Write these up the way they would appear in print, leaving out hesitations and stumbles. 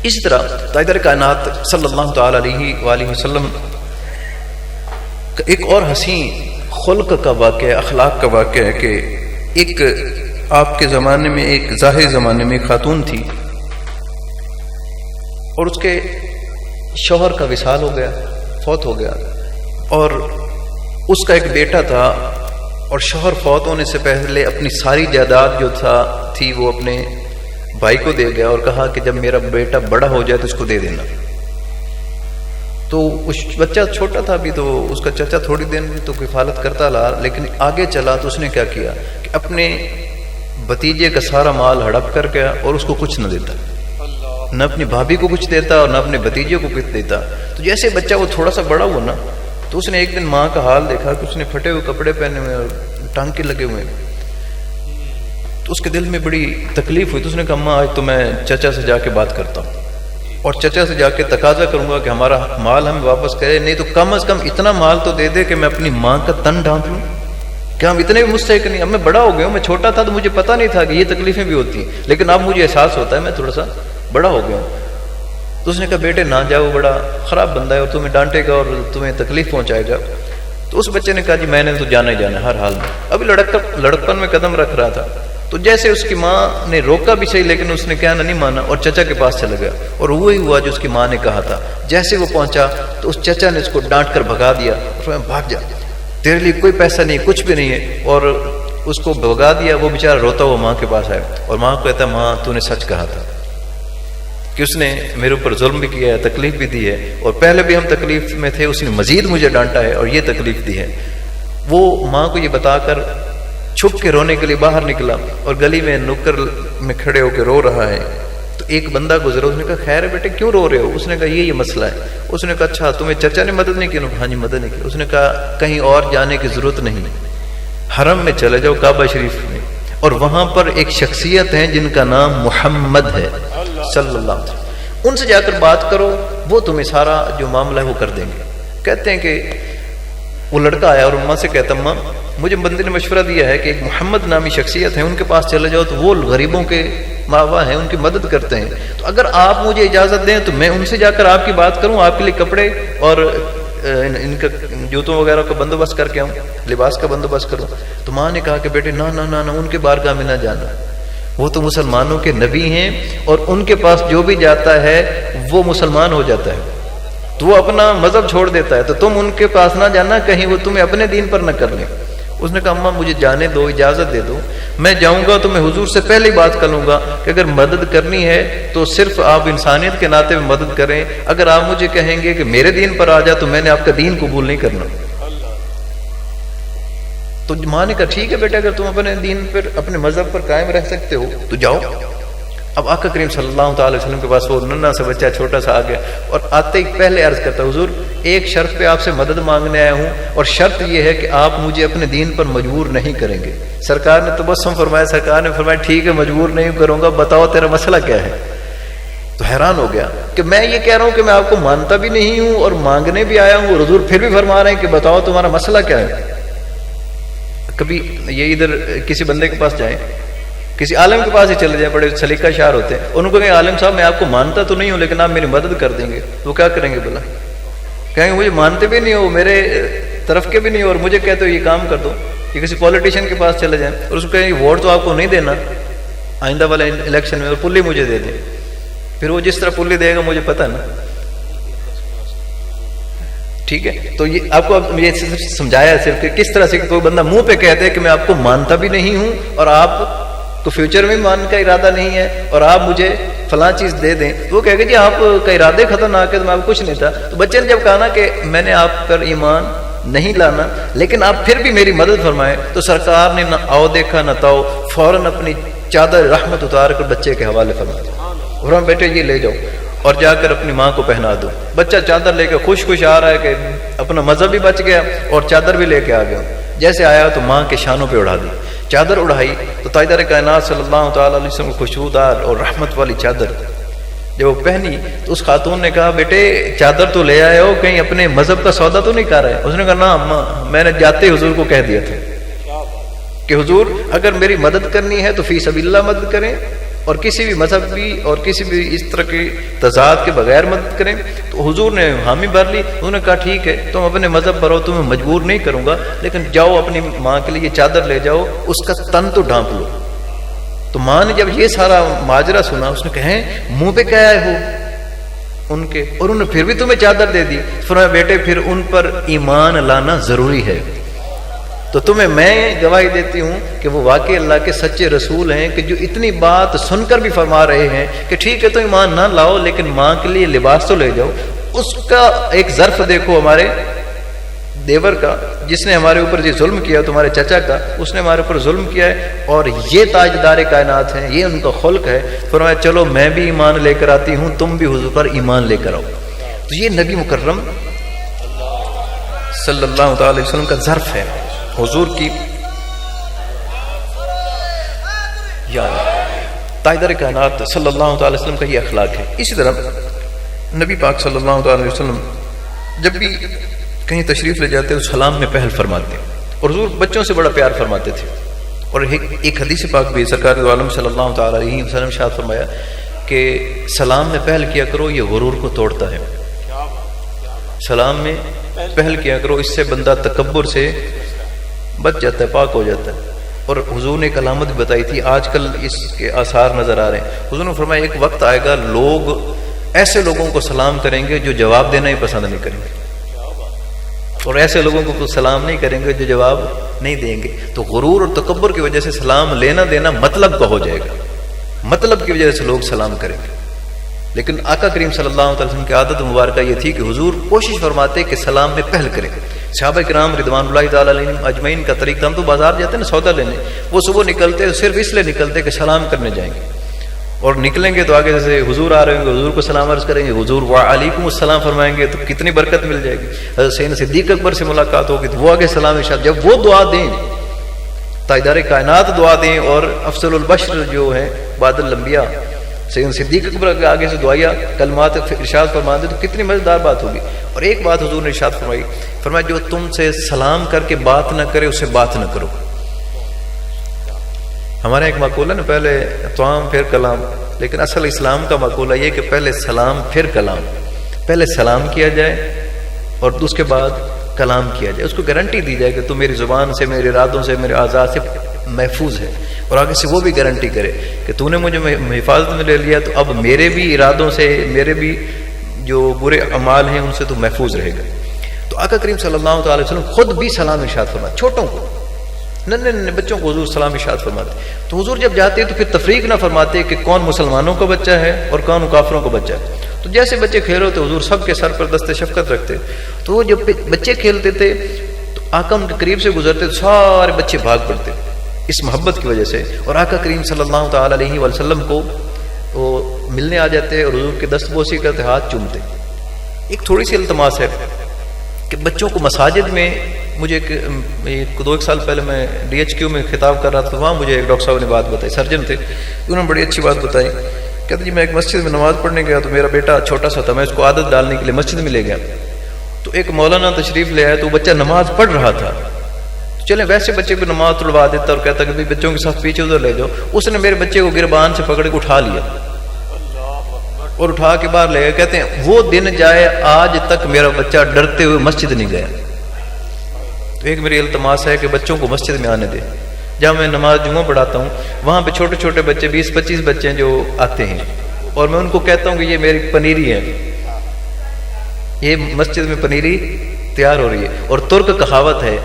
اسی طرح تاجدار کائنات صلی اللہ تعالی علیہ وآلہ وسلم کا ایک اور حسین خلق کا واقعہ، اخلاق کا واقعہ ہے کہ ایک آپ کے زمانے میں، ایک ظاہر زمانے میں ایک خاتون تھی اور اس کے شوہر کا وصال ہو گیا، فوت ہو گیا، اور اس کا ایک بیٹا تھا، اور شوہر فوت ہونے سے پہلے اپنی ساری جائیداد جو تھی وہ اپنے بھائی کو دے گیا اور کہا کہ جب میرا بیٹا بڑا ہو جائے تو اس کو دے دینا۔ تو اس بچہ چھوٹا تھا ابھی، تو اس کا چچا تھوڑی دیر میں تو کفالت کرتا رہا، لیکن آگے چلا تو اس نے کیا کیا کہ اپنے بھتیجے کا سارا مال ہڑپ کر گیا اور اس کو کچھ نہ دیتا، نہ اپنی بھابھی کو کچھ دیتا اور نہ اپنے بھتیجے کو کچھ دیتا۔ تو جیسے بچہ وہ تھوڑا سا بڑا ہوا نا، تو اس نے ایک دن ماں کا حال دیکھا کہ اس نے پھٹے ہوئے کپڑے پہنے ہوئے اور ٹانکے لگے ہوئے، تو اس کے دل میں بڑی تکلیف ہوئی۔ تو اس نے کہا ماں آج تو میں چچا سے جا کے بات کرتا ہوں اور چچا سے جا کے تقاضا کروں گا کہ ہمارا مال ہمیں واپس کرے، نہیں تو کم از کم اتنا مال تو دے دے کہ میں اپنی ماں کا تن ڈھانپ لوں۔ کیا ہم اتنے بھی مستحق نہیں؟ اب میں بڑا ہو گیا ہوں، میں چھوٹا تھا تو مجھے پتہ نہیں تھا کہ یہ تکلیفیں بھی ہوتی ہیں، لیکن اب مجھے احساس ہوتا ہے میں تھوڑا سا بڑا ہو گیا ہوں۔ تو اس نے کہا بیٹے نہ جاؤ، بڑا خراب بندہ ہے اور تمہیں ڈانٹے گا اور تمہیں تکلیف پہنچائے گا۔ تو اس بچے نے کہا جی میں نے تو جانا ہی جانا ہے ہر حال میں۔ ابھی لڑکپن میں قدم رکھ رہا تھا، تو جیسے اس کی ماں نے روکا بھی صحیح، لیکن اس نے کہنا نہیں مانا اور چچا کے پاس چلا گیا، اور وہی ہوا جو اس کی ماں نے کہا تھا۔ جیسے وہ پہنچا تو اس چچا نے اس کو ڈانٹ کر بھگا دیا، بھاگ جا، تیرے لیے کوئی پیسہ نہیں، کچھ بھی نہیں ہے، اور اس کو بھگا دیا۔ وہ بیچارہ روتا ہوا ماں کے پاس آیا اور ماں کو کہتا ماں تو نے سچ کہا تھا کہ اس نے میرے اوپر ظلم بھی کیا ہے، تکلیف بھی دی ہے، اور پہلے بھی ہم تکلیف میں تھے، اس نے مزید مجھے ڈانٹا ہے اور یہ تکلیف دی ہے۔ وہ ماں کو یہ بتا کر چھپ کے رونے کے لیے باہر نکلا اور گلی میں نکر میں کھڑے ہو کے رو رہا ہے۔ تو ایک بندہ گزرا، اس نے کہا خیر ہے بیٹے کیوں رو رہے ہو؟ اس نے کہا یہ مسئلہ ہے۔ اس نے کہا اچھا تمہیں چچا نے مدد نہیں کی؟ ہاں جی مدد نہیں کی۔ اس نے کہا کہیں اور جانے کی ضرورت نہیں، حرم میں چلے جاؤ، کعبہ شریف میں، اور وہاں پر ایک شخصیت ہے جن کا نام محمد ہے صلی اللہ علیہ وسلم، ان سے جا کر بات کرو، وہ تمہیں سارا جو معاملہ ہے وہ کر دیں گے۔ کہتے ہیں کہ وہ لڑکا آیا اور اماں سے کہتا اماں مجھے بندے نے مشورہ دیا ہے کہ ایک محمد نامی شخصیت ہے، ان کے پاس چلے جاؤ تو وہ غریبوں کے ماوا ہیں، ان کی مدد کرتے ہیں، تو اگر آپ مجھے اجازت دیں تو میں ان سے جا کر آپ کی بات کروں، آپ کے لیے کپڑے اور ان کا جوتوں وغیرہ کا بندوبست کر کے آؤں، لباس کا بندوبست کروں۔ تو ماں نے کہا کہ بیٹے نہ نہ نہ ان کے بارگاہ میں نہ جانا، وہ تو مسلمانوں کے نبی ہیں اور ان کے پاس جو بھی جاتا ہے وہ مسلمان ہو جاتا ہے، تو وہ اپنا مذہب چھوڑ دیتا ہے، تو تم ان کے پاس نہ جانا، کہیں وہ تمہیں اپنے دین پر نہ کر لیں۔ اس نے کہا اماں مجھے جانے دو، اجازت دے دو، میں جاؤں گا تو میں حضور سے پہلے ہی بات کر لوں گا کہ اگر مدد کرنی ہے تو صرف آپ انسانیت کے ناطے میں مدد کریں، اگر آپ مجھے کہیں گے کہ میرے دین پر آ جا تو میں نے آپ کا دین قبول نہیں کرنا۔ تو ماں نے کہا ٹھیک ہے بیٹا اگر تم اپنے دین پر اپنے مذہب پر قائم رہ سکتے ہو تو جاؤ۔ اب آقا کریم صلی اللہ تعالی وسلم کے پاس وہ ننھا سا بچہ چھوٹا سا آ گیا اور آتے ہی پہلے عرض کرتا حضور ایک شرط پہ آپ سے مدد مانگنے آیا ہوں، اور شرط یہ ہے کہ آپ مجھے اپنے دین پر مجبور نہیں کریں گے۔ سرکار نے تبسم فرمایا، سرکار نے فرمایا ٹھیک ہے مجبور نہیں کروں گا، بتاؤ تیرا مسئلہ کیا ہے؟ تو حیران ہو گیا کہ میں یہ کہہ رہا ہوں کہ میں آپ کو مانتا بھی نہیں ہوں اور مانگنے بھی آیا ہوں، اور حضور پھر بھی فرما رہے ہیں کہ بتاؤ تمہارا مسئلہ کیا ہے۔ کبھی یہ ادھر کسی بندے کے پاس جائیں، کسی عالم کے پاس ہی چلے جائیں، بڑے سلیقہ شعر ہوتے ہیں، ان کو کہیں عالم صاحب میں آپ کو مانتا تو نہیں ہوں لیکن آپ میری مدد کر دیں گے، تو کیا کریں گے؟ بولا کہیں گے مجھے مانتے بھی نہیں ہو، میرے طرف کے بھی نہیں ہو، اور مجھے کہتے ہو یہ کام کر دو۔ یہ کسی پولیٹیشین کے پاس چلے جائیں اور اس کو کہیں ووٹ تو آپ کو نہیں دینا آئندہ والے الیکشن میں، اور پلی مجھے دے دیں، پھر وہ جس طرح پلی دے گا مجھے پتہ نا، ٹھیک ہے۔ تو یہ آپ کو مجھے سمجھایا صرف کہ کس طرح سے کوئی بندہ منہ پہ کہتے ہیں کہ میں آپ کو مانتا بھی نہیں ہوں اور آپ کو فیوچر میں مان کا ارادہ نہیں ہے اور آپ مجھے فلاں چیز دے دیں، تو وہ کہے گا جی آپ کا ارادے خطرناک ہے تو میں آپ کچھ نہیں تھا۔ تو بچے نے جب کہا نا کہ میں نے آپ پر ایمان نہیں لانا لیکن آپ پھر بھی میری مدد فرمائیں، تو سرکار نے نہ آؤ دیکھا نہ تاؤ، فوراً اپنی چادر رحمت اتار کر بچے کے حوالے فرمایا اور ہم بیٹے یہ لے جاؤ اور جا کر اپنی ماں کو پہنا دو۔ بچہ چادر لے کے خوش خوش آ رہا ہے کہ اپنا مذہب بھی بچ گیا اور چادر بھی لے کے آ گیا۔ جیسے آیا تو ماں کے شانوں پہ اڑا دی، چادر اڑائی تو تاجدار کائنات صلی اللہ تعالی علیہ وسلم کو خوشبودار اور رحمت والی چادر جب وہ پہنی تو اس خاتون نے کہا بیٹے چادر تو لے آئے ہو، کہیں اپنے مذہب کا سودا تو نہیں کر رہے؟ اس نے کہا نا اماں میں نے جاتے حضور کو کہہ دیا تھا کہ حضور اگر میری مدد کرنی ہے تو فی سبیل اللہ مدد کریں، اور کسی بھی مذہبی اور کسی بھی اس طرح کے تضاد کے بغیر مدد کریں. تو حضور نے حامی بھر لی. انہوں نے کہا ٹھیک ہے تم اپنے مذہب پر ہو, تمہیں مجبور نہیں کروں گا, لیکن جاؤ اپنی ماں کے لیے چادر لے جاؤ, اس کا تن تو ڈھانپ لو. تو ماں نے جب یہ سارا ماجرا سنا, اس نے کہا منہ پہ کیا آئے ہو ان کے, اور انہوں نے پھر بھی تمہیں چادر دے دی. فرمایا بیٹے پھر ان پر ایمان لانا ضروری ہے. تو تمہیں میں گواہی دیتی ہوں کہ وہ واقعی اللہ کے سچے رسول ہیں, کہ جو اتنی بات سن کر بھی فرما رہے ہیں کہ ٹھیک ہے تو ایمان نہ لاؤ لیکن ماں کے لیے لباس تو لے جاؤ. اس کا ایک ظرف دیکھو ہمارے دیور کا, جس نے ہمارے اوپر یہ ظلم کیا, تمہارے چچا کا, اس نے ہمارے اوپر ظلم کیا ہے, اور یہ تاجدار کائنات ہیں, یہ ان کا خلق ہے. فرمایا چلو میں بھی ایمان لے کر آتی ہوں, تم بھی حضور پر ایمان لے کر آؤ. تو یہ نبی مکرم صلی اللہ تعالی وسلم کا ظرف ہے, حضور کی تاجدار کائنات صلی اللہ تعالی وسلم کا یہ اخلاق ہے. اسی طرح نبی پاک صلی اللہ تعالی وسلم جب بھی کہیں تشریف لے جاتے تو سلام میں پہل فرماتے, اور حضور بچوں سے بڑا پیار فرماتے تھے. اور ایک حدیث پاک بھی سرکار دو عالم صلی اللہ تعالی علیہ وسلم ارشاد فرمایا کہ سلام میں پہل کیا کرو, یہ غرور کو توڑتا ہے. سلام میں پہل کیا کرو, اس سے بندہ تکبر سے بچ جاتا ہے, پاک ہو جاتا ہے. اور حضور نے ایک علامت بھی بتائی تھی, آج کل اس کے آثار نظر آ رہے ہیں. حضور نے فرمایا ایک وقت آئے گا لوگ ایسے لوگوں کو سلام کریں گے جو جواب دینا ہی پسند نہیں کریں گے, اور ایسے لوگوں کو سلام نہیں کریں گے جو جواب نہیں دیں گے. تو غرور اور تکبر کی وجہ سے سلام لینا دینا مطلب کا ہو جائے گا, مطلب کی وجہ سے لوگ سلام کریں گے. لیکن آقا کریم صلی اللہ علیہ وسلم کی عادت مبارکہ یہ تھی کہ حضور کوشش فرماتے کہ سلام میں پہل کریں. صحابہ کرام رضوان اللہ تعالی علیہم اجمعین کا طریقہ, ہم تو بازار جاتے ہیں نا سودا لینے, وہ صبح نکلتے صرف اس لیے نکلتے کہ سلام کرنے جائیں گے, اور نکلیں گے تو آگے سے حضور آ رہے ہوں گے, حضور کو سلام عرض کریں گے, حضور وعلیکم السلام فرمائیں گے تو کتنی برکت مل جائے گی. حضرت سیدنا صدیق اکبر سے ملاقات ہوگی تو وہ آگے سلام ارشاد, جب وہ دعا دیں تاجدار کائنات دعا دیں, اور افضل البشر جو ہیں بعد الانبیاء سیدنا صدیق اکبر کے آگے سے دعائیا کلمات ارشاد فرما دیں تو کتنی مزیدار بات ہوگی. اور ایک بات حضور نے ارشاد فرمایا جو تم سے سلام کر کے بات نہ کرے اسے بات نہ کرو. ہمارا ایک مقولہ نا, پہلے طعام پھر کلام, لیکن اصل اسلام کا مقولہ یہ کہ پہلے سلام پھر کلام, پہلے سلام کیا جائے اور اس کے بعد کلام کیا جائے. اس کو گارنٹی دی جائے کہ تو میری زبان سے, میرے ارادوں سے, میرے اعضاء سے محفوظ ہے, اور آگے سے وہ بھی گارنٹی کرے کہ تو نے مجھے حفاظت میں لے لیا, تو اب میرے بھی ارادوں سے, میرے بھی جو برے اعمال ہیں ان سے تو محفوظ رہے گا. تو آقا کریم صلی اللہ تعالی وسلم خود بھی سلام ارشاد فرماتے, چھوٹوں کو, ننے بچوں کو حضور سلام ارشاد فرماتے. تو حضور جب جاتے تو پھر تفریق نہ فرماتے کہ کون مسلمانوں کا بچہ ہے اور کون کافروں کا بچہ ہے. تو جیسے بچے کھیل رہے تھے حضور سب کے سر پر دست شفقت رکھتے. تو وہ جب بچے کھیلتے تھے تو آقا ان کے قریب سے گزرتے تو سارے بچے بھاگ پڑتے اس محبت کی وجہ سے, اور آقا کریم صلی اللہ تعالی علیہ وسلم کو وہ ملنے آ جاتے اور حضور کے دست بوسی کرتے, ہاتھ چومتے. ایک تھوڑی سی التماس ہے کہ بچوں کو مساجد میں, مجھے 2-1 سال پہلے میں DHQ میں خطاب کر رہا تھا, وہاں مجھے ایک ڈاکٹر صاحب نے بات بتائی, سرجن تھے, انہوں نے بڑی اچھی بات بتائی. کہتے جی میں ایک مسجد میں نماز پڑھنے گیا تو میرا بیٹا چھوٹا سا تھا, میں اس کو عادت ڈالنے کے لیے مسجد میں لے گیا, تو ایک مولانا تشریف لے آیا تو بچہ نماز پڑھ رہا تھا. چلیں ویسے بچے کو نماز تڑوا دیتا اور کہتا کہ بچوں کے ساتھ پیچھے ادھر لے جاؤ. اس نے میرے بچے کو گربان سے پکڑ کے اٹھا لیا اور اٹھا کے باہر لے گئے. کہتے ہیں وہ دن جائے آج تک میرا بچہ ڈرتے ہوئے مسجد نہیں گیا. تو ایک میری التماس ہے کہ بچوں کو مسجد میں آنے دے. جہاں میں نماز جمعہ پڑھاتا ہوں وہاں پہ چھوٹے چھوٹے بچے 20-25 بچے جو آتے ہیں, اور میں ان کو کہتا ہوں کہ یہ میری پنیری ہے, یہ مسجد میں پنیری تیار ہو رہی ہے. اور ترک کہاوت ہے,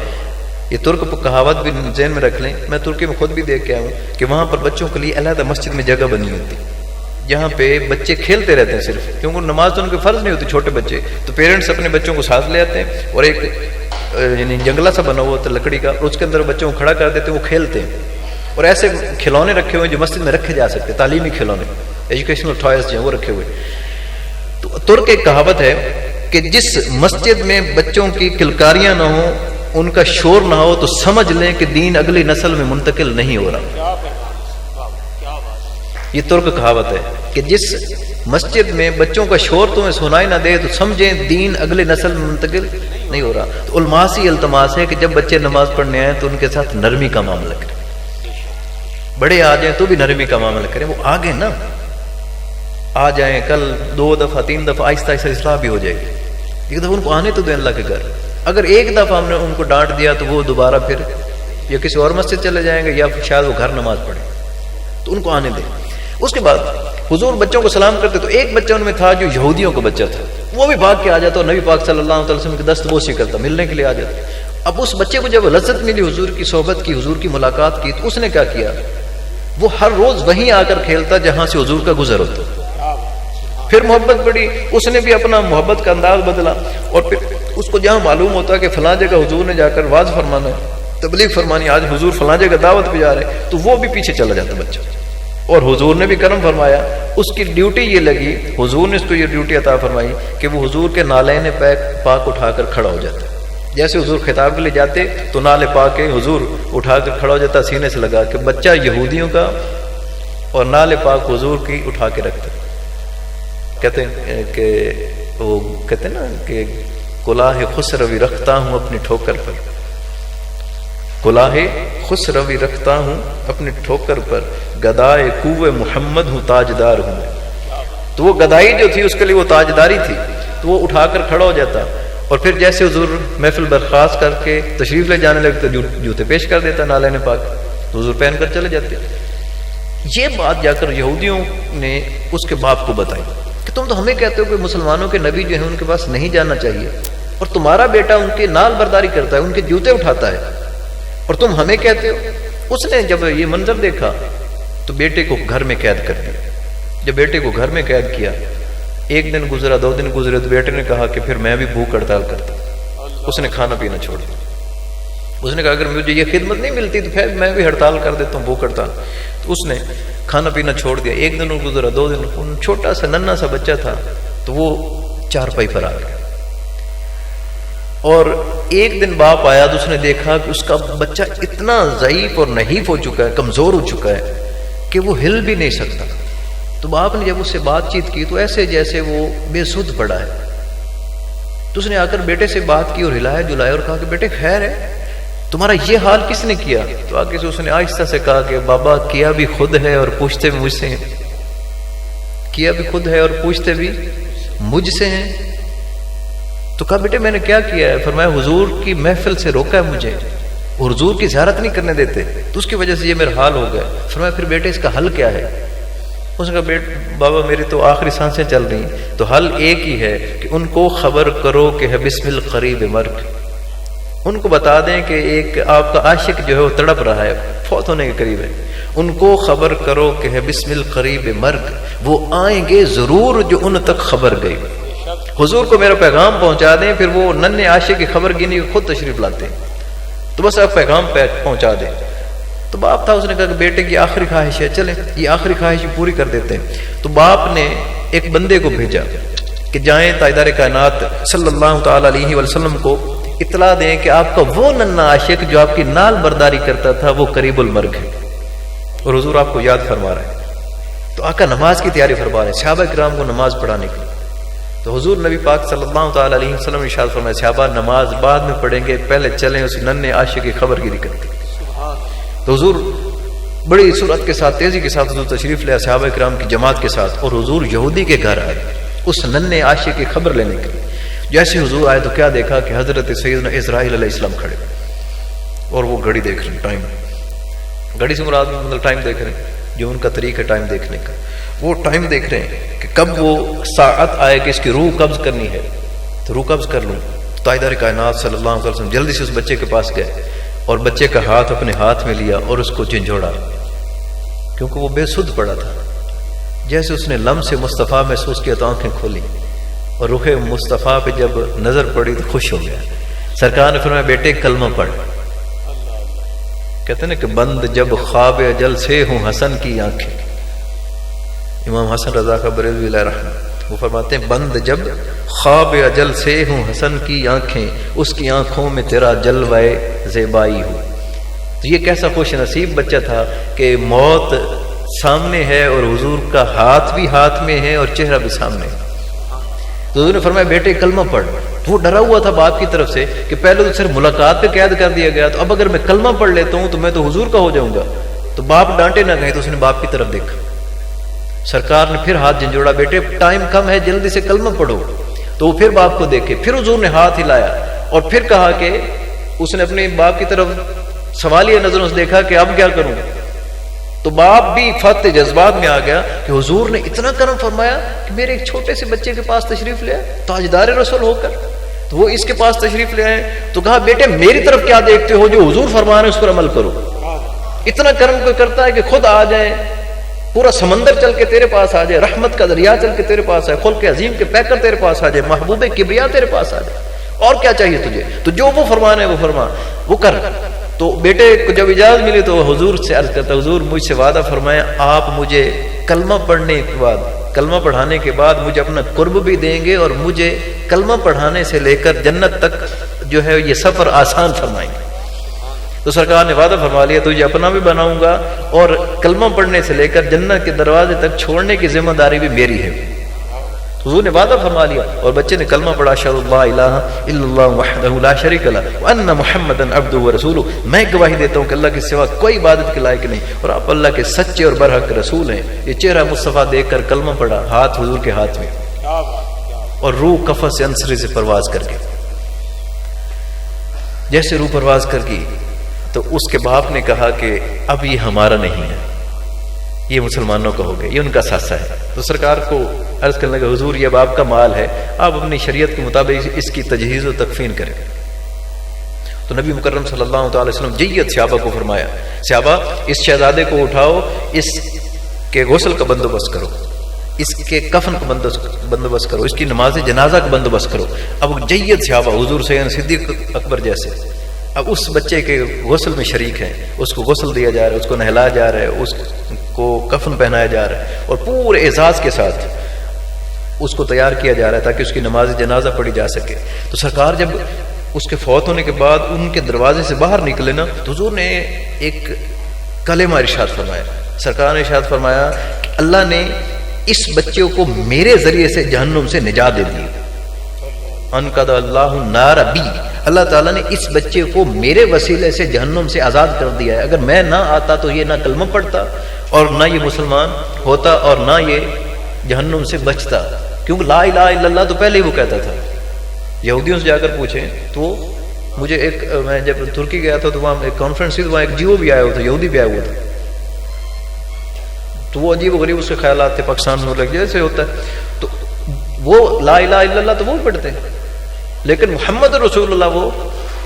یہ ترک کہاوت بھی ذہن میں رکھ لیں, میں ترکی میں خود بھی دیکھ کے آیا ہوں کہ وہاں پر بچوں کے لیے علیحدہ مسجد میں جگہ بنی ہوتی جہاں پہ بچے کھیلتے رہتے ہیں صرف, کیونکہ نماز تو ان کے فرض نہیں ہوتی چھوٹے بچے. تو پیرنٹس اپنے بچوں کو ساتھ لے آتے ہیں اور ایک یعنی جنگلہ سا بنا ہوا ہوتا ہے لکڑی کا, اور اس کے اندر بچوں کو کھڑا کر دیتے ہیں, وہ کھیلتے ہیں. اور ایسے کھلونے رکھے ہوئے جو مسجد میں رکھے جا سکتے, تعلیمی کھلونے, ایجوکیشنل ٹوائز جو ہیں وہ رکھے ہوئے. تو ترک ایک کہاوت ہے کہ جس مسجد میں بچوں کی کلکاریاں نہ ہوں, ان کا شور نہ ہو, تو سمجھ لیں کہ دین اگلی نسل میں منتقل نہیں ہو رہا. یہ ترک کہاوت ہے کہ جس مسجد میں بچوں کا شور تمہیں سنائی نہ دے تو سمجھیں دین اگلی نسل میں منتقل نہیں ہو رہا. تو علماء سے التماس ہے کہ جب بچے نماز پڑھنے آئیں تو ان کے ساتھ نرمی کا معاملہ کریں. بڑے آ جائیں تو بھی نرمی کا معاملہ کریں. وہ آ گئے نا، آ جائیں کل 2 دفعہ 3 دفعہ آہستہ آہستہ اصلاح بھی ہو جائے گی. ایک دفعہ ان کو آنے تو دیں اللہ کے گھر. اگر ایک دفعہ ہم نے ان کو ڈانٹ دیا تو وہ دوبارہ پھر یا کسی اور مسجد چلے جائیں گے یا شاید وہ گھر نماز پڑھیں. تو ان کو آنے دیں. اس کے بعد حضور بچوں کو سلام کرتے تو ایک بچہ ان میں تھا جو یہودیوں کا بچہ تھا، وہ بھی بھاگ کے آ جاتا اور نبی پاک صلی اللہ علیہ وسلم کی دست بوسی کرتا، ملنے کے لیے آ جاتا. اب اس بچے کو جب لذت ملی حضور کی صحبت کی، حضور کی ملاقات کی، تو اس نے کیا کیا، وہ ہر روز وہیں آ کر کھیلتا جہاں سے حضور کا گزر ہوتا. پھر محبت بڑھی، اس نے بھی اپنا محبت کا انداز بدلا، اور پھر اس کو جہاں معلوم ہوتا کہ فلاں جگہ حضور نے جا کر واز فرمانا ہے، تبلیغ فرمانی، آج حضور فلاں جگہ دعوت پہ جا رہے ہیں، تو وہ بھی پیچھے چلا جاتا بچہ. اور حضور نے بھی کرم فرمایا، اس کی ڈیوٹی یہ لگی، حضور نے اس کو یہ ڈیوٹی عطا فرمائی کہ وہ حضور کے نالین پاک اٹھا کر کھڑا ہو جاتا. جیسے حضور خطاب کے لیے جاتے تو نالے پاک حضور اٹھا کر کھڑا ہو جاتا سینے سے لگا کہ بچہ یہودیوں کا، اور نالے پاک حضور کی اٹھا کے رکھتے. کہتے ہیں کہ وہ کہتے ہیں نا کہ کلاه خسروی رکھتا ہوں اپنی ٹھوکر پر، کلاه خسروی رکھتا ہوں اپنی ٹھوکر پر، گدائے کوہ محمد ہوں تاجدار ہوں. تو وہ گدائی جو تھی اس کے لیے وہ تاجداری تھی، تو وہ اٹھا کر کھڑا ہو جاتا. اور پھر جیسے حضور محفل برخاست کر کے تشریف لے جانے لگتے جوتے پیش کر دیتا نالین پاک، تو حضور پہن کر چلے جاتے. یہ بات جا کر یہودیوں نے اس کے باپ کو بتائی کہ تم تو ہمیں کہتے ہو کہ مسلمانوں کے نبی جو ہیں ان کے پاس نہیں جانا چاہیے، اور تمہارا بیٹا ان کے نال برداری کرتا ہے، ان کے جوتے اٹھاتا ہے، اور تم ہمیں کہتے ہو. اس نے جب یہ منظر دیکھا تو بیٹے کو گھر میں قید کر دیا. جب بیٹے کو گھر میں قید کیا، 1 دن گزرا، 2 دن گزرے، تو بیٹے نے کہا کہ پھر میں بھی بھوک ہڑتال کرتا. اس نے کھانا پینا چھوڑ دیا. اس نے کہا اگر مجھے یہ خدمت نہیں ملتی تو پھر میں بھی ہڑتال کر دیتا ہوں، بھوک ہڑتال. تو اس نے کھانا پینا چھوڑ دیا. 1 دن گزرا، 2 دن، چھوٹا سا ننھا سا بچہ تھا تو وہ چارپائی پر آ گیا. اور 1 دن باپ آیا تو اس نے دیکھا کہ اس کا بچہ اتنا ضعیف اور نحیف ہو چکا ہے، کمزور ہو چکا ہے کہ وہ ہل بھی نہیں سکتا. تو باپ نے جب اس سے بات چیت کی تو ایسے جیسے وہ بے سدھ پڑا ہے. تو اس نے آ کر بیٹے سے بات کی اور ہلایا جلایا اور کہا کہ بیٹے خیر ہے، تمہارا یہ حال کس نے کیا؟ تو آگے سے اس نے آہستہ سے کہا کہ بابا کیا بھی خود ہے اور پوچھتے بھی مجھ سے ہیں، کیا بھی خود ہے اور پوچھتے بھی مجھ سے ہیں. تو کہا بیٹے میں نے کیا کیا ہے؟ فرمایا حضور کی محفل سے روکا ہے مجھے، اور حضور کی زیارت نہیں کرنے دیتے، تو اس کی وجہ سے یہ میرا حال ہو گیا. فرمایا پھر بیٹے اس کا حل کیا ہے؟ اس نے کہا بابا میری تو آخری سانسیں چل رہی ہیں، تو حل ایک ہی ہے کہ ان کو خبر کرو کہ ہے بسم القریب مرگ. ان کو بتا دیں کہ ایک آپ کا عاشق جو ہے وہ تڑپ رہا ہے، فوت ہونے کے قریب ہے. ان کو خبر کرو کہ ہے بسم القریب مرگ، وہ آئیں گے ضرور جو ان تک خبر گئی. حضور کو میرا پیغام پہنچا دیں، پھر وہ ننھے عاشق کی خبر گینی خود تشریف لاتے ہیں، تو بس آپ پیغام پہنچا دیں. تو باپ تھا، اس نے کہا کہ بیٹے کی آخری خواہش ہے، چلیں یہ آخری خواہش پوری کر دیتے ہیں. تو باپ نے ایک بندے کو بھیجا کہ جائیں تاجدار کائنات صلی اللہ تعالی علیہ وسلم کو اطلاع دیں کہ آپ کا وہ ننھا عاشق جو آپ کی نال برداری کرتا تھا وہ قریب المرگ ہے، اور حضور آپ کو یاد فرما رہے ہیں. تو آقا نماز کی تیاری فرما رہے ہیں صحابہ کرام کو نماز پڑھانے کی. تو حضور نبی پاک صلی اللہ تعالی علیہ وسلم ارشاد فرمایا صحابہ نماز بعد میں پڑھیں گے، پہلے چلیں اس ننھے عاشق کی خبر گیری کرتے. تو حضور بڑی سرعت کے ساتھ، تیزی کے ساتھ حضور تشریف لے صحابہ کرام کی جماعت کے ساتھ، اور حضور یہودی کے گھر آئے اس ننھے عاشق کی خبر لینے کے لیے. جیسے حضور آئے تو کیا دیکھا کہ حضرت سیدنا اسرائیل علیہ السلام کھڑے، اور وہ گھڑی دیکھ رہے ہیں. ٹائم، گھڑی سے مراد مطلب ٹائم دیکھ رہے ہیں، جو ان کا طریقہ ہے ٹائم دیکھنے کا، وہ ٹائم دیکھ رہے ہیں کہ کب وہ ساعت آئے کہ اس کی روح قبض کرنی ہے، تو روح قبض کر لوں. تاجدار کائنات صلی اللہ علیہ وسلم جلدی سے اس بچے کے پاس گئے اور بچے کا ہاتھ اپنے ہاتھ میں لیا اور اس کو جھنجھوڑا، کیونکہ وہ بے سدھ پڑا تھا. جیسے اس نے لمس مصطفیٰ محسوس کیا تو آنکھیں کھولی، اور رخ مصطفیٰ پہ جب نظر پڑی تو خوش ہو گیا. سرکار نے فرمایا بیٹے کلمہ پڑھ. کہتے ہیں کہ بند جب خواب اجل سے ہوں حسن کی آنکھیں. امام حسن رضا کا بریلوی علیہ رحمہ وہ فرماتے ہیں بند جب خواب اجل سے ہوں حسن کی آنکھیں، اس کی آنکھوں میں تیرا جلوہ زیبائی ہو. تو یہ کیسا خوش نصیب بچہ تھا کہ موت سامنے ہے اور حضور کا ہاتھ بھی ہاتھ میں ہے اور چہرہ بھی سامنے ہے. تو حضور نے فرمایا بیٹے کلمہ پڑھ. تو وہ ڈرا ہوا تھا باپ کی طرف سے کہ پہلے تو صرف ملاقات پہ قید کر دیا گیا، تو اب اگر میں کلمہ پڑھ لیتا ہوں تو میں تو حضور کا ہو جاؤں گا. تو باپ ڈانٹے نہ گئے تو اس نے باپ کی طرف دیکھا. سرکار نے پھر ہاتھ جھنجھوڑا, بیٹے ٹائم کم ہے, جلدی سے کلمہ پڑھو. تو وہ پھر باپ کو دیکھے, پھر حضور نے ہاتھ ہلایا اور پھر کہا کہ اس نے اپنے باپ کی طرف سوالیہ نظروں سے دیکھا کہ اب کیا کروں. تو باپ بھی فاتح جذبات میں آ گیا کہ حضور نے اتنا کرم فرمایا کہ میرے ایک چھوٹے سے بچے کے پاس تشریف لے آئے تاجدار رسول ہو کر. تو وہ اس کے پاس تشریف لے آئے تو کہا بیٹے میری طرف کیا دیکھتے ہو, جو حضور فرما رہے ہیں اس پر عمل کرو. اتنا کرم کوئی کرتا ہے کہ خود آ جائے, پورا سمندر چل کے تیرے پاس آ جائے, رحمت کا دریا چل کے تیرے پاس آئے, خلق عظیم کے پیکر تیرے پاس آ جائے, محبوب کبریا تیرے پاس آ جائے, اور کیا چاہیے تجھے. تو جو وہ فرمانا ہے وہ فرما, وہ کر. تو بیٹے کو جب اجازت ملی تو حضور سے عرض کرتا, حضور مجھ سے وعدہ فرمایا آپ مجھے کلمہ پڑھنے کے بعد, کلمہ پڑھانے کے بعد مجھے اپنا قرب بھی دیں گے اور مجھے کلمہ پڑھانے سے لے کر جنت تک جو ہے یہ سفر آسان فرمائیں گے. تو سرکار نے وعدہ فرما لیا تجھے اپنا بھی بناؤں گا اور کلمہ پڑھنے سے لے کر جنت کے دروازے تک چھوڑنے کی ذمہ داری بھی میری ہے. حضور نے وعدہ فرما لیا اور بچے نے کلمہ پڑھا, اشہد اللہ الہ الا اللہ وحدہ لا شریک لہ وان محمدا عبدہ ورسولہ, میں گواہی دیتا ہوں کہ اللہ کے سوا کوئی عبادت کے لائق نہیں اور آپ اللہ کے سچے اور برحق رسول ہیں. یہ چہرہ مصطفیٰ دیکھ کر کلمہ پڑھا, ہاتھ حضور کے ہاتھ میں, اور روح کفن سے انصری سے پرواز کر گئی. جیسے روح پرواز کر گئی تو اس کے باپ نے کہا کہ اب یہ ہمارا نہیں ہے, یہ مسلمانوں کا ہو گیا, یہ ان کا ساسا ہے. تو سرکار کو عرض کرنے لگا حضور یہ اب آپ کا مال ہے, آپ اپنی شریعت کے مطابق اس کی تجہیز و تکفین کریں. تو نبی مکرم صلی اللہ تعالی وسلم جیت صحابہ کو فرمایا, صحابہ اس شہزادے کو اٹھاؤ, اس کے غسل کا بندوبست کرو, اس کے کفن کا بندوبست کرو, اس کی نماز جنازہ کا بندوبست کرو. اب جیت صحابہ حضور سیدنا صدیق اکبر جیسے اب اس بچے کے غسل میں شریک ہیں, اس کو غسل دیا جا رہا ہے, اس کو نہلایا جا رہا ہے, اس کو کفن پہنایا جا رہا ہے اور پورے اعزاز کے ساتھ اس کو تیار کیا جا رہا ہے تاکہ اس کی نماز جنازہ پڑھی جا سکے. تو سرکار جب اس کے فوت ہونے کے بعد ان کے دروازے سے باہر نکلے نا تو حضور نے ایک کلمہ ارشاد فرمایا. سرکار نے ارشاد فرمایا کہ اللہ نے اس بچے کو میرے ذریعے سے جہنم سے نجات دے دی. انقذ اللہ النار بی, اللہ تعالیٰ نے اس بچے کو میرے وسیلے سے جہنم سے آزاد کر دیا ہے. اگر میں نہ آتا تو یہ نہ کلمہ پڑھتا اور نہ یہ مسلمان ہوتا اور نہ یہ جہنم سے بچتا, کیونکہ لا الہ الا اللہ تو پہلے ہی وہ کہتا تھا. یہودیوں سے جا کر پوچھیں تو مجھے ایک, میں جب ترکی گیا تھا تو وہاں ایک کانفرنس تھی, وہاں ایک جیو بھی آیا ہوا تھا, یہودی بھی آیا ہوا تھا. تو وہ عجیب و غریب اس کے خیالات تھے, پاکستان میں لگ جیسے ہوتا ہے. تو وہ لا الہ الا اللہ تو وہ پڑھتے ہیں لیکن محمد رسول اللہ وہ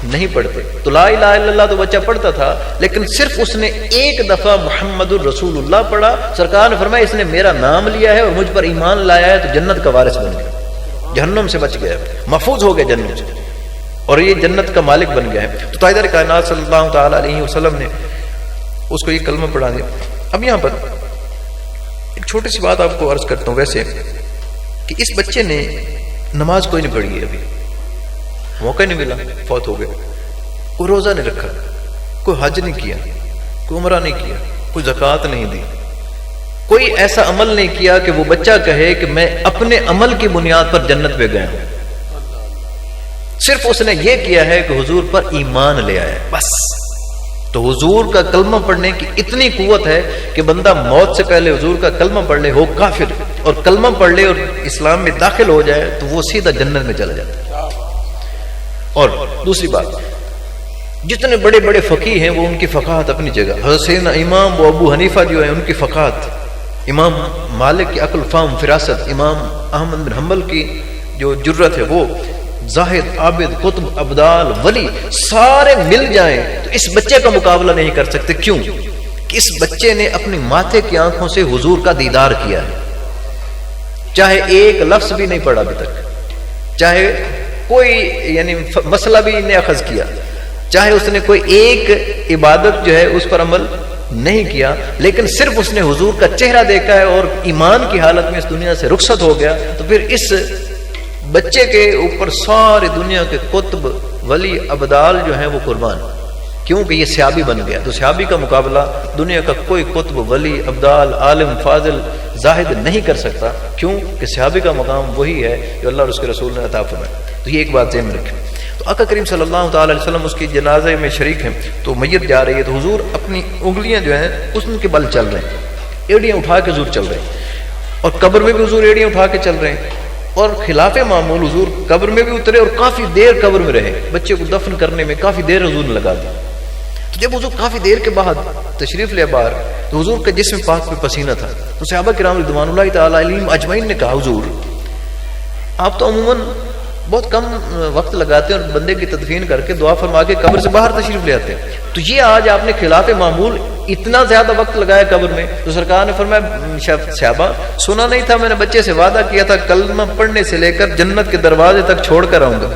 نہیں پڑھتے. تو لا الہ الا اللہ تو بچہ پڑھتا تھا لیکن صرف اس نے ایک دفعہ محمد الرسول اللہ پڑھا. سرکار نے فرمایا اس نے میرا نام لیا ہے اور مجھ پر ایمان لایا ہے تو جنت کا وارث بن گیا, جہنم سے بچ گیا, محفوظ ہو گیا جنم سے, اور یہ جنت کا مالک بن گیا ہے. تو تاجدار کائنات صلی اللہ تعالی علیہ وسلم نے اس کو یہ کلمہ پڑھا دیا. اب یہاں پر ایک چھوٹی سی بات آپ کو عرض کرتا ہوں ویسے کہ اس بچے نے نماز کوئی نہیں پڑھی ہے, ابھی موقع نہیں ملا, فوت ہو گئے. کوئی روزہ نہیں رکھا, کوئی حج نہیں کیا, کوئی عمرہ نہیں کیا, کوئی زکوٰۃ نہیں دی, کوئی ایسا عمل نہیں کیا کہ وہ بچہ کہے کہ میں اپنے عمل کی بنیاد پر جنت پہ گیا ہوں. صرف اس نے یہ کیا ہے کہ حضور پر ایمان لے آیا بس. تو حضور کا کلمہ پڑھنے کی اتنی قوت ہے کہ بندہ موت سے پہلے حضور کا کلمہ پڑھ لے, ہو کافر اور کلمہ پڑھ لے اور اسلام میں داخل ہو جائے تو وہ سیدھا جنت میں چلا جاتا ہے. اور دوسری بات, جتنے بڑے بڑے فقیہ ہیں وہ ان کی فقاہت اپنی جگہ. حضرت سیدنا امام و ابو حنیفہ جو ہیں ان کی فقاہت, امام مالک کی عقل فہم فراست, امام احمد بن حنبل کی جو جرت ہے, وہ زاہد عابد قطب ابدال ولی سارے مل جائیں تو اس بچے کا مقابلہ نہیں کر سکتے. کیوں کہ اس بچے نے اپنی ماتھے کی آنکھوں سے حضور کا دیدار کیا ہے, چاہے ایک لفظ بھی نہیں پڑھا ابھی تک, چاہے کوئی یعنی مسئلہ بھی نہیں اخذ کیا, چاہے اس نے کوئی ایک عبادت جو ہے اس پر عمل نہیں کیا, لیکن صرف اس نے حضور کا چہرہ دیکھا ہے اور ایمان کی حالت میں اس دنیا سے رخصت ہو گیا. تو پھر اس بچے کے اوپر ساری دنیا کے قطب ولی ابدال جو ہیں وہ قربان, کیونکہ یہ صحابی بن گیا. تو صحابی کا مقابلہ دنیا کا کوئی قطب ولی ابدال عالم فاضل زاہد نہیں کر سکتا. کیوں کہ صحابی کا مقام وہی ہے جو اللہ اور اس کے رسول نے عطا فرمایا. تو یہ ایک بات ذہن میں رکھیں. تو تو آقا کریم صلی اللہ تعالی علیہ وسلم اس کی جنازے میں شریک ہیں. تو میت جا رہی ہے تو حضور اپنی انگلیاں جو ہیں ان کے بل چل رہے ہیں, ایڑیاں اٹھا کے حضور چل رہے ہیں, اور قبر میں بھی حضور ایڑیاں اٹھا کے چل رہے ہیں, اور خلاف معمول حضور قبر میں بھی اترے اور کافی دیر قبر میں رہے. بچے کو دفن کرنے میں کافی دیر حضور نے لگا دی. تو جب حضور کافی دیر کے بعد تشریف لے باہر تو حضور کا جسم پاک پہ پسینہ تھا. تو صحابہ کرام رضوان اللہ تعالی علیہم اجمعین نے کہا حضور آپ تو عموماً بہت کم وقت لگاتے ہیں اور بندے کی تدفین کر کے دعا فرما کے قبر سے باہر تشریف لے آتے ہیں, تو یہ آج آپ نے خلاف معمول اتنا زیادہ وقت لگایا قبر میں. تو سرکار نے فرمایا صحابہ سنا نہیں تھا میں نے بچے سے وعدہ کیا تھا کلمہ پڑھنے سے لے کر جنت کے دروازے تک چھوڑ کر آؤں گا,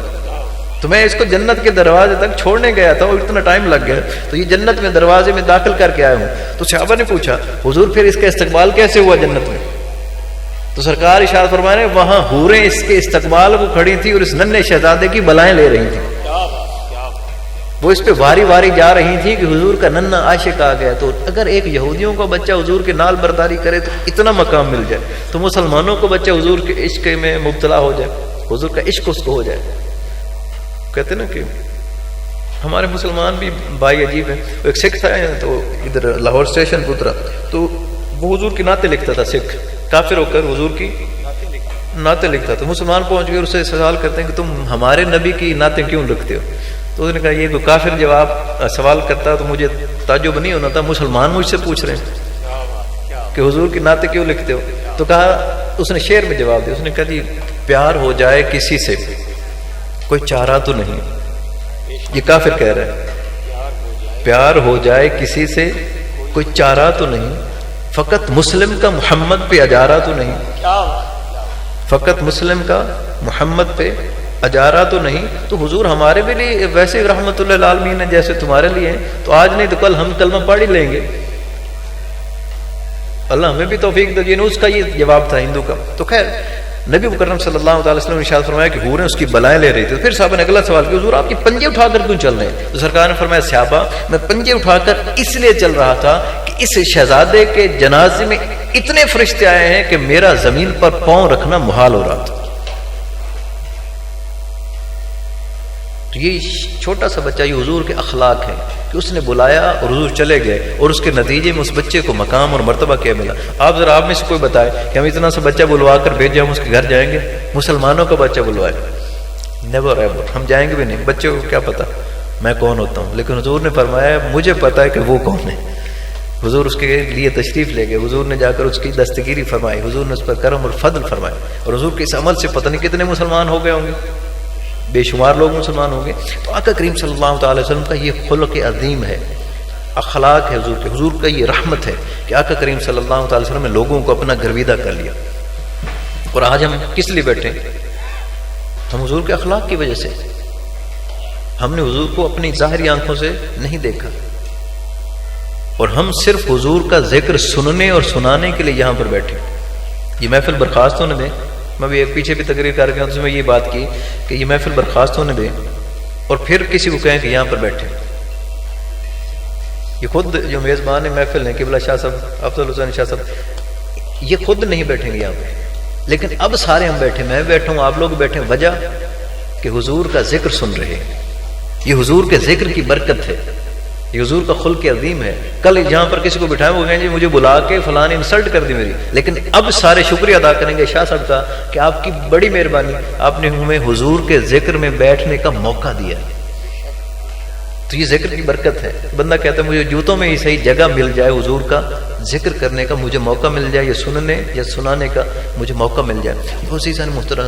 تو میں اس کو جنت کے دروازے تک چھوڑنے گیا تھا اور اتنا ٹائم لگ گیا, تو یہ جنت میں دروازے میں داخل کر کے آیا ہوں. تو صحابہ نے پوچھا حضور پھر اس کا استقبال کیسے ہوا جنت میں؟ تو سرکار ارشاد فرما رہے ہیں وہاں حوریں اس کے استقبال کو کھڑی تھی اور اس ننھے شہزادے کی بلائیں لے رہی تھیں. وہ اس پہ واری واری جا رہی تھی کہ حضور کا ننھا عاشق آ گیا. تو اگر ایک یہودیوں کا بچہ حضور کے نال برداری کرے تو اتنا مقام مل جائے, تو مسلمانوں کو بچہ حضور کے عشق میں مبتلا ہو جائے, حضور کا عشق اس کو ہو جائے. کہتے نا کہ ہمارے مسلمان بھی بھائی عجیب ہیں. ایک سکھ تھا تو ادھر لاہور اسٹیشن پہ اترا تو وہ حضور کی نعتیں لکھتا تھا. سکھ کافر ہو کر حضور کی نعتیں لکھتا تھا. مسلمان پہنچ گئے, اس سے سوال کرتے ہیں کہ تم ہمارے نبی کی نعتیں کیوں لکھتے ہو؟ تو اس نے کہا یہ کوئی کافر جواب سوال کرتا تو مجھے تعجب نہیں ہونا تھا, مسلمان مجھ سے پوچھ رہے ہیں کہ حضور کی نعتیں کیوں لکھتے ہو. تو کہا اس نے شعر میں جواب دیا, اس نے کہا جی پیار ہو جائے کسی سے کوئی چارہ تو نہیں. یہ کافر کہہ رہا ہے پیار ہو جائے کسی سے کوئی چارہ تو نہیں, فقط مسلم کا محمد پہ اجارہ تو نہیں, فقط مسلم کا محمد پہ اجارہ تو نہیں. تو حضور ہمارے بھی لیے ویسے رحمت اللہ العالمین ہے جیسے تمہارے لیے ہیں, تو آج نہیں تو کل ہم کلمہ پڑھ ہی لیں گے. اللہ ہمیں بھی توفیق دے. اس کا یہ جواب تھا ہندو کا. تو خیر نبی مکرم صلی اللہ تعالی وسلم نے ارشاد فرمایا کہ حوریں اس کی بلائیں لے رہی تھی. پھر صحابہ نے اگلا سوال کیا حضور آپ کی پنجے اٹھا کر کیوں چل رہے ہیں؟ تو سرکار نے فرمایا صحابہ میں پنجے اٹھا کر اس لیے چل رہا تھا کہ اس شہزادے کے جنازے میں اتنے فرشتے آئے ہیں کہ میرا زمین پر پاؤں رکھنا محال ہو رہا تھا. تو یہ چھوٹا سا بچہ یہ حضور کے اخلاق ہے کہ اس نے بلایا اور حضور چلے گئے, اور اس کے نتیجے میں اس بچے کو مقام اور مرتبہ کیا ملا. آپ ذرا آپ میں سے کوئی بتائے کہ ہم اتنا سا بچہ بلوا کر بھیجے ہم اس کے گھر جائیں گے؟ مسلمانوں کا بچہ بلوائے نیور ایور, ہم جائیں گے بھی نہیں. بچے کو کیا پتا میں کون ہوتا ہوں, لیکن حضور نے فرمایا مجھے پتا ہے کہ وہ کون ہے. حضور اس کے لیے تشریف لے گئے, حضور نے جا کر اس کی دستگیری فرمائی, حضور نے اس پر کرم اور فضل فرمایا, اور حضور کے اس عمل سے پتہ نہیں کتنے مسلمان ہو گئے ہوں گے, بے شمار لوگ مسلمان ہوں گے. تو آقا کریم صلی اللہ تعالی وسلم کا یہ خلق عظیم ہے, اخلاق ہے حضور کے. حضور کا یہ رحمت ہے کہ آقا کریم صلی اللہ تعالی وسلم نے لوگوں کو اپنا گرویدہ کر لیا. اور آج ہم کس لیے بیٹھے ہیں؟ ہم حضور کے اخلاق کی وجہ سے. ہم نے حضور کو اپنی ظاہری آنکھوں سے نہیں دیکھا, اور ہم صرف حضور کا ذکر سننے اور سنانے کے لیے یہاں پر بیٹھے. یہ محفل برخاست ہونے دیں. میں بھی ایک پیچھے بھی تقریر کر گیا, اس میں یہ بات کی کہ یہ محفل برخاست ہونے دیں اور پھر کسی کو کہیں کہ یہاں پر بیٹھے. یہ خود جو میزبان محفل ہیں قبلہ شاہ صاحب افضل حسین شاہ صاحب, یہ خود نہیں بیٹھیں گے یہاں پہ, لیکن اب سارے ہم بیٹھے, میں بیٹھا ہوں, آپ لوگ بیٹھے. وجہ کہ حضور کا ذکر سن رہے ہیں. یہ حضور کے ذکر کی برکت ہے, یہ حضور کا خلق عظیم ہے. کل یہاں پر کسی کو بٹھائے وہ کہیں جی مجھے بلا کے فلاں نے انسلٹ کر دی میری, لیکن اب سارے شکریہ ادا کریں گے شاہ صاحب کا کہ آپ کی بڑی مہربانی, آپ نے ہمیں حضور کے ذکر میں بیٹھنے کا موقع دیا. تو یہ ذکر کی برکت ہے. بندہ کہتا ہے مجھے جوتوں میں ہی صحیح جگہ مل جائے, حضور کا ذکر کرنے کا مجھے موقع مل جائے, یا سننے یا سنانے کا مجھے موقع مل جائے. بہت سی سارے محترم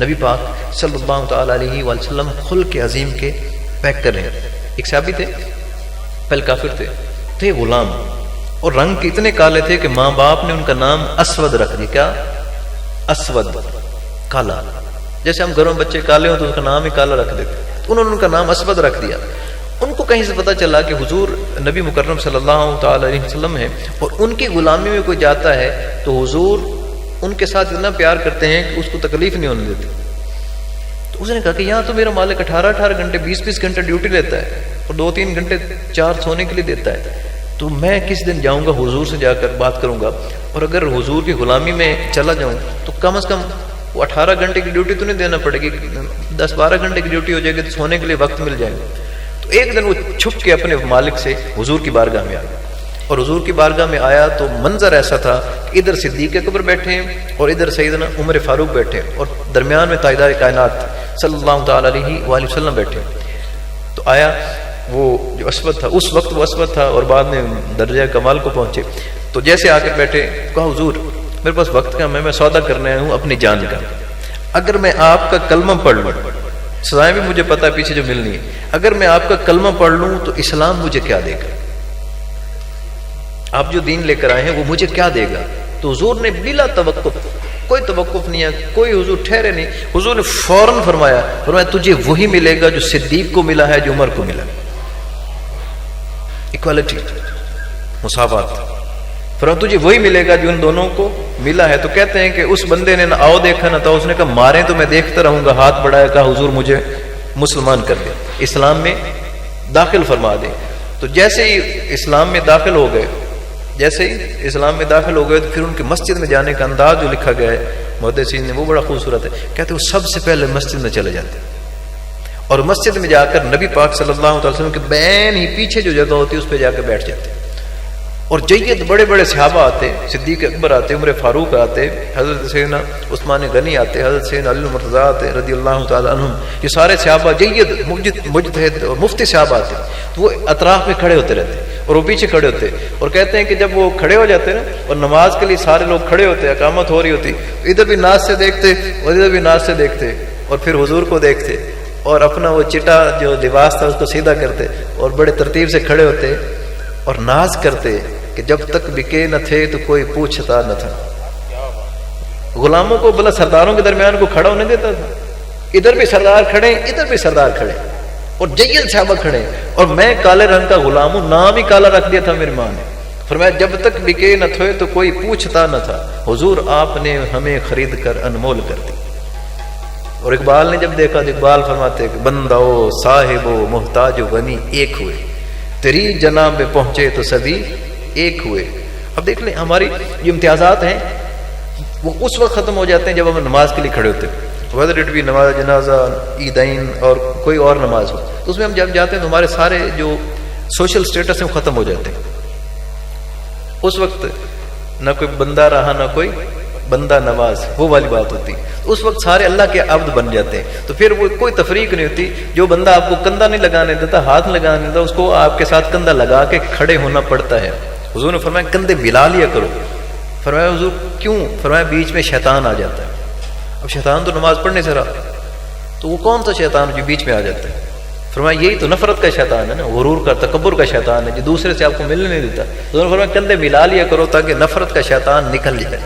نبی پاک صلی اللہ تعالی علیہ وسلم خلق عظیم کے پیک کر رہے ہیں. ایک صحابی تھے, پہلے کافر تھے غلام, اور رنگ کے اتنے کالے تھے کہ ماں باپ نے ان کا نام اسود رکھ دیا. کیا؟ اسود, کالا. جیسے ہم گھروں میں بچے کالے ہوں تو اس کا نام ہی کالا رکھ دیتے, انہوں نے ان کا نام اسود رکھ دیا. ان کو کہیں سے پتہ چلا کہ حضور نبی مکرم صلی اللہ تعالی علیہ وسلم ہیں, اور ان کی غلامی میں کوئی جاتا ہے تو حضور ان کے ساتھ اتنا پیار کرتے ہیں کہ اس کو تکلیف نہیں ہونے دیتے. تو اس نے کہا کہ یہاں تو میرا مالک 18 گھنٹے 20 گھنٹے ڈیوٹی لیتا ہے, اور 2-3 گھنٹے 4 سونے کے لیے دیتا ہے, تو میں کس دن جاؤں گا حضور سے جا کر بات کروں گا, اور اگر حضور کی غلامی میں چلا جاؤں تو کم از کم وہ 18 گھنٹے کی ڈیوٹی تو نہیں دینا پڑے گی، 10-12 گھنٹے کی ڈیوٹی ہو جائے گی تو سونے کے لیے وقت مل جائے گا. تو ایک دن وہ چھپ کے اپنے مالک سے حضور کی بارگاہ میں آ گیا، اور حضور کی بارگاہ میں آیا تو منظر ایسا تھا کہ ادھر صدیق اکبر بیٹھے ہیں اور ادھر سیدنا عمر فاروق بیٹھے ہیں، اور درمیان میں تاجدار کائنات صلی اللہ تعالی علیہ وآلہ وسلم بیٹھے. تو آیا وہ جو اسود تھا، اس وقت وہ اسود تھا اور بعد میں درجہ کمال کو پہنچے. تو جیسے آ کے بیٹھے، کہا حضور میرے پاس وقت کا میں سودا کرنے آیا ہوں اپنی جان کا، اگر میں آپ کا کلمہ پڑھ لوں، سزائیں بھی مجھے پتہ ہے پیچھے جو ملنی ہے، اگر میں آپ کا کلمہ پڑھ لوں تو اسلام مجھے کیا دے گا؟ آپ جو دین لے کر آئے ہیں وہ مجھے کیا دے گا؟ تو حضور نے بلا توقف، کوئی توقف نہیں ہے، کوئی حضور ٹھہرے نہیں، حضور نے فوراً فرمایا تجھے وہی ملے گا جو صدیق کو ملا ہے، جو عمر کو ملا. ایکوالٹی، مساوات. فرمایا تجھے وہی ملے گا جو ان دونوں کو ملا ہے. تو کہتے ہیں کہ اس بندے نے نہ آؤ دیکھا نہ تھا، اس نے کہا مارے تو میں دیکھتا رہوں گا، ہاتھ بڑھایا، کہا حضور مجھے مسلمان کر دے، اسلام میں داخل فرما دے. تو جیسے ہی اسلام میں داخل ہو گئے، تو پھر ان کی مسجد میں جانے کا انداز جو لکھا گیا ہے محدثین نے وہ بڑا خوبصورت ہے. کہتے وہ سب سے پہلے مسجد میں چلے جاتے اور مسجد میں جا کر نبی پاک صلی اللہ علیہ وسلم کے بین ہی پیچھے جو جگہ ہوتی ہے اس پہ جا کے بیٹھ جاتے. اور جید بڑے بڑے صحابہ آتے، صدیق اکبر آتے، عمر فاروق آتے، حضرت سیدنا عثمان غنی آتے، حضرت سیدنا علی المرتضی آتے رضی اللہ تعالی عنہم. یہ سارے صحابہ جید مجتہد اور مفتی صحابہ آتے. تو وہ اطراف میں کھڑے ہوتے رہتے اور وہ پیچھے کھڑے ہوتے. اور کہتے ہیں کہ جب وہ کھڑے ہو جاتے نا اور نماز کے لیے سارے لوگ کھڑے ہوتے، اقامت ہو رہی ہوتی، ادھر بھی ناز سے دیکھتے اور ادھر بھی ناز سے دیکھتے اور پھر حضور کو دیکھتے اور اپنا وہ چٹا جو لباس تھا اس کو سیدھا کرتے اور بڑے ترتیب سے کھڑے ہوتے اور ناز کرتے کہ جب تک بکے نہ تھے تو کوئی پوچھتا نہ تھا. غلاموں کو بلا سرداروں کے درمیان کو کھڑا ہونے دیتا تھا. ادھر بھی سردار کھڑے، ادھر بھی سردار کھڑے اور جید صحابہ کھڑے، اور میں کالے رنگ کا غلام ہوں، نام ہی کالا رکھ دیا تھا میری ماں نے. فرمایا جب تک بکے نہ تھے تو کوئی پوچھتا نہ تھا، حضور آپ نے ہمیں خرید کر انمول کر دی. اور اقبال نے جب دیکھا تو اقبال فرماتے کہ بندہ صاحب و محتاج و غنی ایک ہوئے، تیری جناب میں پہنچے تو سبھی ایک ہوئے. اب دیکھ لیں ہماری جو امتیازات ہیں وہ اس وقت ختم ہو جاتے ہیں جب ہم نماز کے لیے کھڑے ہوتے ہیں، ویدر اٹ بھی نماز جنازہ، عیدین اور کوئی اور نماز ہو، تو اس میں ہم جب جاتے ہیں تو ہمارے سارے جو سوشل سٹیٹس ہیں وہ ختم ہو جاتے ہیں. اس وقت نہ کوئی بندہ رہا نہ کوئی بندہ نواز، وہ والی بات ہوتی. اس وقت سارے اللہ کے عبد بن جاتے ہیں. تو پھر وہ کوئی تفریق نہیں ہوتی. جو بندہ آپ کو کندھا نہیں لگانے دیتا، ہاتھ لگانے دیتا، اس کو آپ کے ساتھ کندھا لگا کے کھڑے ہونا پڑتا ہے. حضور نے فرمایا کندھے ملا لیا کرو. فرمایا حضور کیوں؟ فرمایا بیچ میں شیطان آ جاتا ہے. اب شیطان تو نماز پڑھنے سے رہا، تو وہ کون سا شیطان جو بیچ میں آ جاتا ہے؟ فرمایا یہی تو نفرت کا شیطان ہے نا، غرور کا، تکبر کا شیطان ہے جو دوسرے سے آپ کو ملنے نہیں دیتا. حضور نے فرمایا کندھے ملا لیا کرو تاکہ نفرت کا شیطان نکل جائے.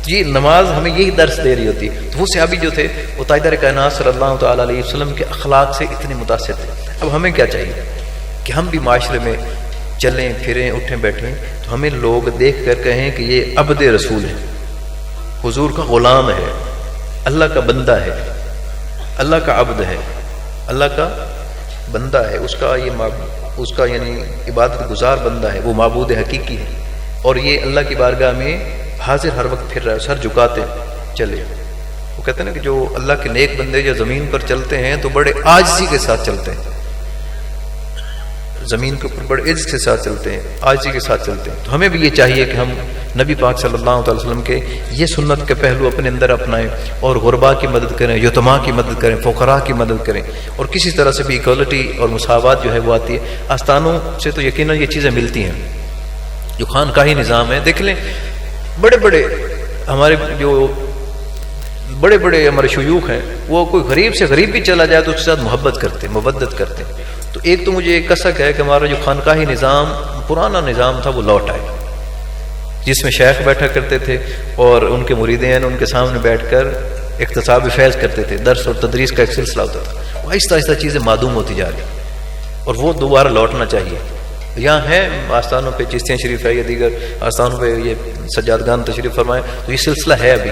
یہ نماز ہمیں یہی درس دے رہی ہوتی. تو وہ صحابی جو تھے وہ تاجدار کائنات صلی اللہ تعالی علیہ وسلم کے اخلاق سے اتنے متاثر تھے. اب ہمیں کیا چاہیے کہ ہم بھی معاشرے میں چلیں پھریں اٹھیں بیٹھیں تو ہمیں لوگ دیکھ کر کہیں کہ یہ عبد رسول ہے، حضور کا غلام ہے، اللہ کا بندہ ہے، اللہ کا عبد ہے، اللہ کا بندہ ہے، اس کا یعنی عبادت گزار بندہ ہے، وہ معبود حقیقی ہے. اور یہ اللہ کی بارگاہ میں حاضر ہر وقت پھر رہا ہے، سر جھکاتے چلے. وہ کہتے ہیں نا کہ جو اللہ کے نیک بندے جو زمین پر چلتے ہیں تو بڑے عاجزی کے ساتھ چلتے ہیں، زمین کے اوپر بڑے عزت کے ساتھ چلتے ہیں، عاجزی کے ساتھ چلتے ہیں. تو ہمیں بھی یہ چاہیے کہ ہم نبی پاک صلی اللہ علیہ وسلم کے یہ سنت کے پہلو اپنے اندر اپنائیں اور غربا کی مدد کریں، یتما کی مدد کریں، فقراء کی مدد کریں. اور کسی طرح سے بھی ایکوالٹی اور مساوات جو ہے وہ آتی ہے. آستانوں سے تو یقیناً یہ چیزیں ملتی ہیں. جو خانقاہی نظام ہے دیکھ لیں، بڑے بڑے ہمارے شیوخ ہیں، وہ کوئی غریب سے غریب بھی چلا جائے تو اس کے ساتھ محبت کرتے، مودت کرتے. تو ایک تو مجھے ایک کسک ہے کہ ہمارا جو خانقاہی نظام پرانا نظام تھا وہ لوٹ آئے، جس میں شیخ بیٹھا کرتے تھے اور ان کے مریدین ان کے سامنے بیٹھ کر اقتصاب فیض کرتے تھے، درس اور تدریس کا ایک سلسلہ ہوتا تھا. وہ آہستہ آہستہ چیزیں معدوم ہوتی جا رہی اور وہ دوبارہ لوٹنا چاہیے. یہاں ہے آستانوں پہ چشتیاں شریف ہے یا دیگر آستانوں پہ یہ سجادگان تشریف فرمائے، تو یہ سلسلہ ہے ابھی،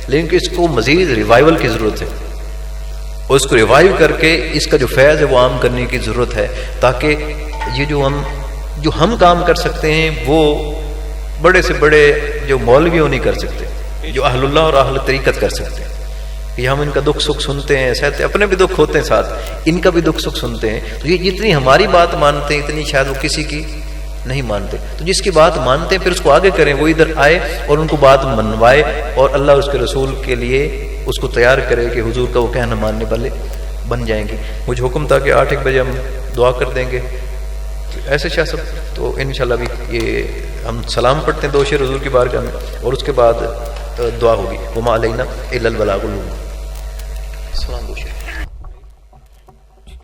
لیکن اس کو مزید ریوائول کی ضرورت ہے اور اس کو ریوائیو کر کے اس کا جو فیض ہے وہ عام کرنے کی ضرورت ہے، تاکہ یہ جو ہم کام کر سکتے ہیں وہ بڑے سے بڑے جو مولوی نہیں کر سکتے. جو اہل اللہ اور اہل طریقت کر سکتے ہیں، کہ ہم ان کا دکھ سکھ سنتے ہیں، سہتے، اپنے بھی دکھ ہوتے ہیں ساتھ، ان کا بھی دکھ سکھ سنتے ہیں، تو یہ جتنی ہماری بات مانتے ہیں اتنی شاید وہ کسی کی نہیں مانتے. تو جس کی بات مانتے ہیں پھر اس کو آگے کریں، وہ ادھر آئے اور ان کو بات منوائے اور اللہ اس کے رسول کے لیے اس کو تیار کرے کہ حضور کا وہ کہنا ماننے والے بن جائیں گے. مجھے حکم تھا کہ 8 بجے ہم دعا کر دیں گے ایسے شاہ صاحب، تو انشاءاللہ بھی یہ ہم سلام پڑھتے ہیں 2 شعر حضور کی بارگاہ میں اور اس کے بعد دعا ہوگی. وما علینا الا البلاغ المبین. سلام 2 شعر.